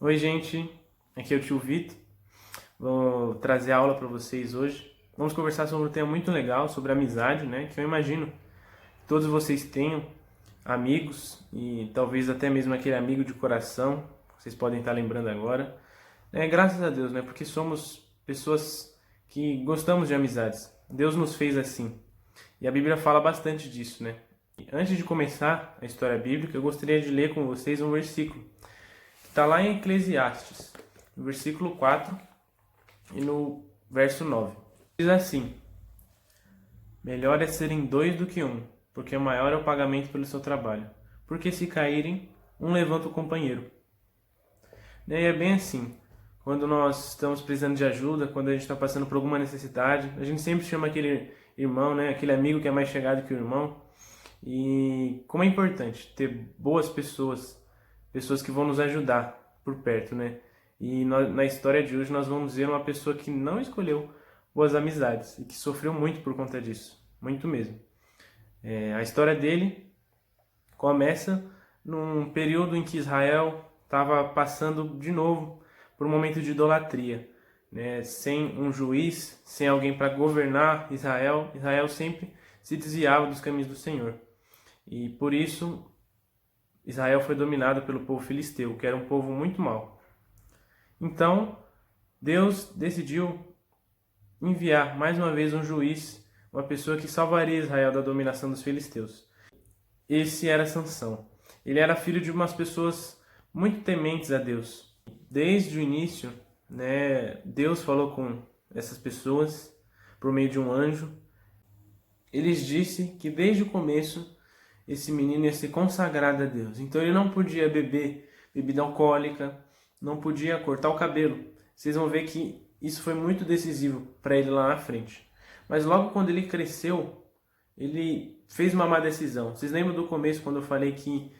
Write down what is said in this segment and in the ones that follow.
Oi, gente, aqui é o tio Vitor. Vou trazer a aula para vocês hoje. Vamos conversar sobre um tema muito legal, sobre amizade, né? Que eu imagino que todos vocês tenham amigos e talvez até mesmo aquele amigo de coração, que vocês podem estar lembrando agora. Graças a Deus, né? Porque somos pessoas que gostamos de amizades. Deus nos fez assim. E a Bíblia fala bastante disso, né? Antes de começar a história bíblica, eu gostaria de ler com vocês um versículo que está lá em Eclesiastes, no versículo 4 e no verso 9. Diz assim: melhor é serem dois do que um, porque maior é o pagamento pelo seu trabalho. Porque se caírem, um levanta o companheiro. E é bem assim. Quando nós estamos precisando de ajuda, quando a gente está passando por alguma necessidade, a gente sempre chama aquele irmão, né? Aquele amigo que é mais chegado que o irmão. E como é importante ter boas pessoas, pessoas que vão nos ajudar por perto, né? E na história de hoje nós vamos ver uma pessoa que não escolheu boas amizades e que sofreu muito por conta disso, muito mesmo. A história dele começa num período em que Israel estava passando de novo por um momento de idolatria, né? Sem um juiz, sem alguém para governar Israel, Israel sempre se desviava dos caminhos do Senhor. E por isso Israel foi dominado pelo povo filisteu, que era um povo muito mau. Então, Deus decidiu enviar mais uma vez um juiz, uma pessoa que salvaria Israel da dominação dos filisteus. Esse era Sansão. Ele era filho de umas pessoas muito tementes a Deus. Desde o início, né, Deus falou com essas pessoas por meio de um anjo. Ele disse que desde o começo esse menino ia ser consagrado a Deus. Então ele não podia beber bebida alcoólica, não podia cortar o cabelo. Vocês vão ver que isso foi muito decisivo para ele lá na frente. Mas logo quando ele cresceu, ele fez uma má decisão. Vocês lembram do começo quando eu falei que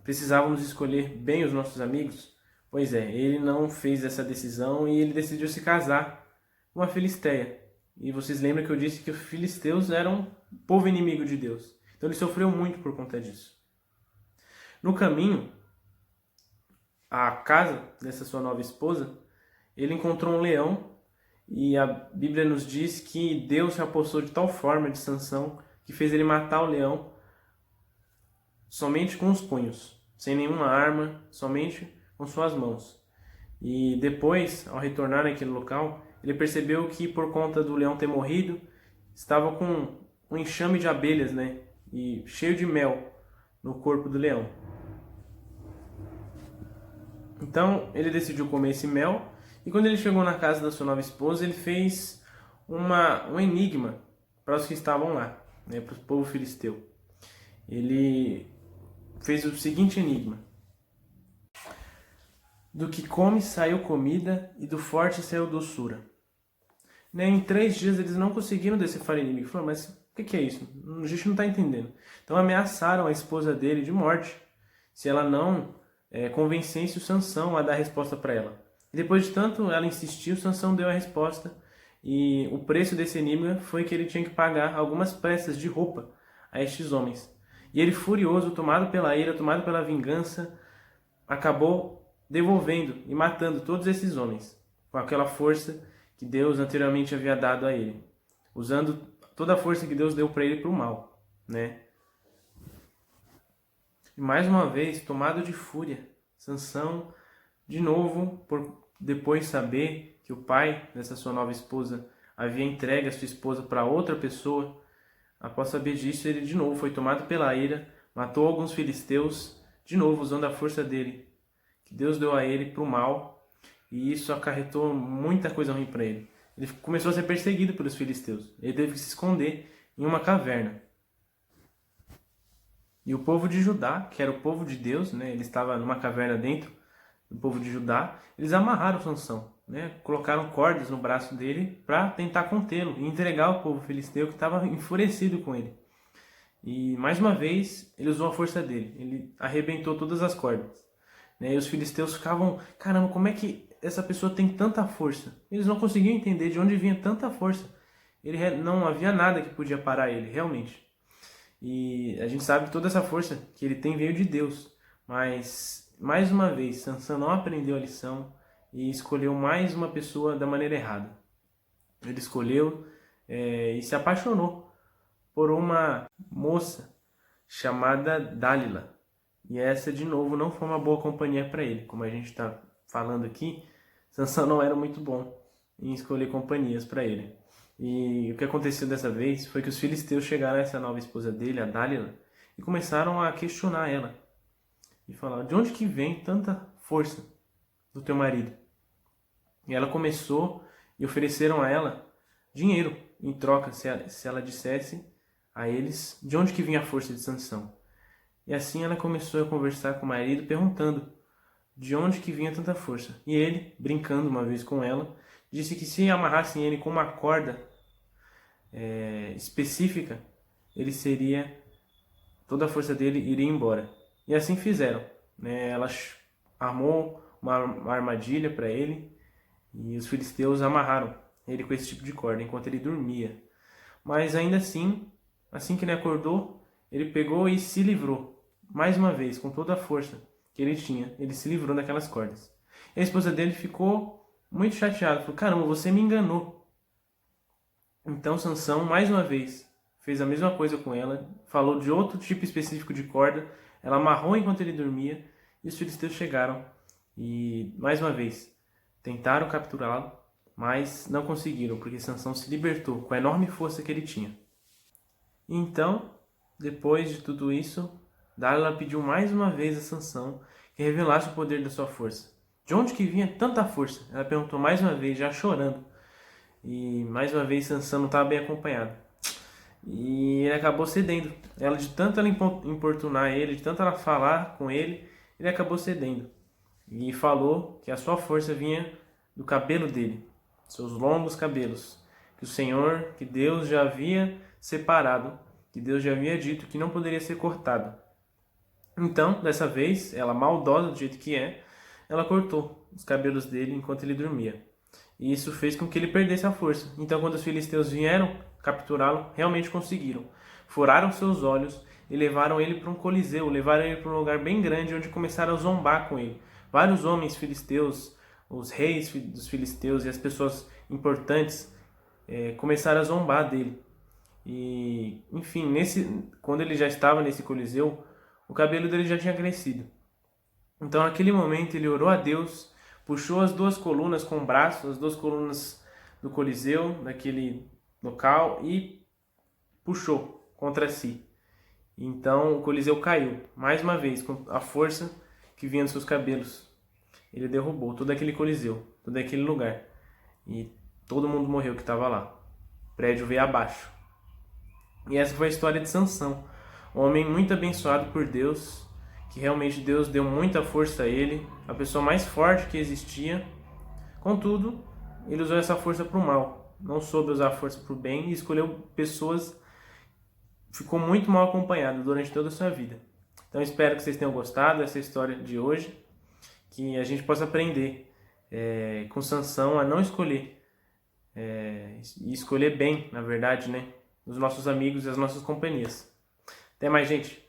precisávamos escolher bem os nossos amigos? Pois é, ele não fez essa decisão e ele decidiu se casar com uma filisteia. E vocês lembram que eu disse que os filisteus eram um povo inimigo de Deus. Então ele sofreu muito por conta disso. No caminho à casa dessa sua nova esposa, ele encontrou um leão e a Bíblia nos diz que Deus se apossou de tal forma de Sansão que fez ele matar o leão somente com os punhos, sem nenhuma arma, somente com suas mãos. E depois, ao retornar naquele local, ele percebeu que por conta do leão ter morrido, estava com um enxame de abelhas, né? E cheio de mel no corpo do leão. Então ele decidiu comer esse mel e quando ele chegou na casa da sua nova esposa, ele fez um enigma para os que estavam lá, né, para o povo filisteu. Ele fez o seguinte enigma: do que come saiu comida e do forte saiu doçura. Né, em 3 dias eles não conseguiram decifrar o inimigo. Falaram, mas o que é isso? A gente não está entendendo. Então ameaçaram a esposa dele de morte se ela não convencesse o Sansão a dar a resposta para ela. E depois de tanto ela insistiu, Sansão deu a resposta e o preço desse enigma foi que ele tinha que pagar algumas peças de roupa a estes homens. E ele, furioso, tomado pela ira, tomado pela vingança, acabou devolvendo e matando todos esses homens com aquela força que Deus anteriormente havia dado a ele, usando toda a força que Deus deu para ele para o mal, né? E mais uma vez, tomado de fúria, Sansão, de novo, por depois saber que o pai dessa sua nova esposa havia entregue a sua esposa para outra pessoa, após saber disso, ele de novo foi tomado pela ira, matou alguns filisteus, de novo usando a força dele, que Deus deu a ele para o mal, e isso acarretou muita coisa ruim para ele. Ele começou a ser perseguido pelos filisteus, ele teve que se esconder em uma caverna. E o povo de Judá, que era o povo de Deus, né, ele estava numa caverna dentro do povo de Judá, eles amarraram Sansão, né, colocaram cordas no braço dele para tentar contê-lo e entregar ao povo filisteu que estava enfurecido com ele. E mais uma vez ele usou a força dele, ele arrebentou todas as cordas. Né, e os filisteus ficavam, caramba, como é que essa pessoa tem tanta força? Eles não conseguiam entender de onde vinha tanta força. Não havia nada que podia parar ele, realmente. E a gente sabe que toda essa força que ele tem veio de Deus. Mas mais uma vez, Sansão não aprendeu a lição e escolheu mais uma pessoa da maneira errada. Ele escolheu e se apaixonou por uma moça chamada Dálila. E essa, de novo, não foi uma boa companhia para ele. Como a gente está falando aqui, Sansão não era muito bom em escolher companhias para ele. E o que aconteceu dessa vez foi que os filisteus chegaram a essa nova esposa dele, a Dálila, e começaram a questionar ela. E falaram: de onde que vem tanta força do teu marido? E ela começou, e ofereceram a ela dinheiro em troca, se ela dissesse a eles de onde que vinha a força de Sansão. E assim ela começou a conversar com o marido, perguntando de onde que vinha tanta força. E ele, brincando uma vez com ela, disse que se amarrassem ele com uma corda específica, ele seria, toda a força dele iria embora. E assim fizeram. Ela armou uma armadilha para ele e os filisteus amarraram ele com esse tipo de corda enquanto ele dormia. Mas ainda assim que ele acordou, ele pegou e se livrou. Mais uma vez, com toda a força que ele tinha, ele se livrou daquelas cordas. E a esposa dele ficou muito chateada. Falou: caramba, você me enganou. Então Sansão, mais uma vez, fez a mesma coisa com ela. Falou de outro tipo específico de corda. Ela amarrou enquanto ele dormia. E os filisteus chegaram. E, mais uma vez, tentaram capturá-lo, mas não conseguiram, porque Sansão se libertou com a enorme força que ele tinha. Então, depois de tudo isso, Dálila pediu mais uma vez a Sansão que revelasse o poder da sua força. De onde que vinha tanta força? Ela perguntou mais uma vez, já chorando. E mais uma vez Sansão não estava bem acompanhado. E ele acabou cedendo. Ela, de tanto ela importunar ele, de tanto ela falar com ele, ele acabou cedendo. E falou que a sua força vinha do cabelo dele, seus longos cabelos. Que o Senhor, que Deus já havia separado, que Deus já havia dito que não poderia ser cortado. Então, dessa vez, ela, maldosa do jeito que é, ela cortou os cabelos dele enquanto ele dormia. E isso fez com que ele perdesse a força. Então, quando os filisteus vieram capturá-lo, realmente conseguiram. Furaram seus olhos e levaram ele para um coliseu, levaram ele para um lugar bem grande, onde começaram a zombar com ele. Vários homens filisteus, os reis dos filisteus e as pessoas importantes começaram a zombar dele. E, enfim, quando ele já estava nesse coliseu, o cabelo dele já tinha crescido. Então, naquele momento, ele orou a Deus, puxou as duas colunas com o braço, as duas colunas do coliseu, daquele local, e puxou contra si. Então, o coliseu caiu, mais uma vez, com a força que vinha dos seus cabelos. Ele derrubou todo aquele coliseu, todo aquele lugar. E todo mundo morreu que estava lá. O prédio veio abaixo. E essa foi a história de Sansão. Um homem muito abençoado por Deus, que realmente Deus deu muita força a ele, a pessoa mais forte que existia. Contudo, ele usou essa força para o mal, não soube usar a força para o bem e escolheu pessoas, ficou muito mal acompanhado durante toda a sua vida. Então espero que vocês tenham gostado dessa história de hoje, que a gente possa aprender com Sansão a não escolher, e escolher bem, na verdade, né, os nossos amigos e as nossas companhias. Até mais, gente!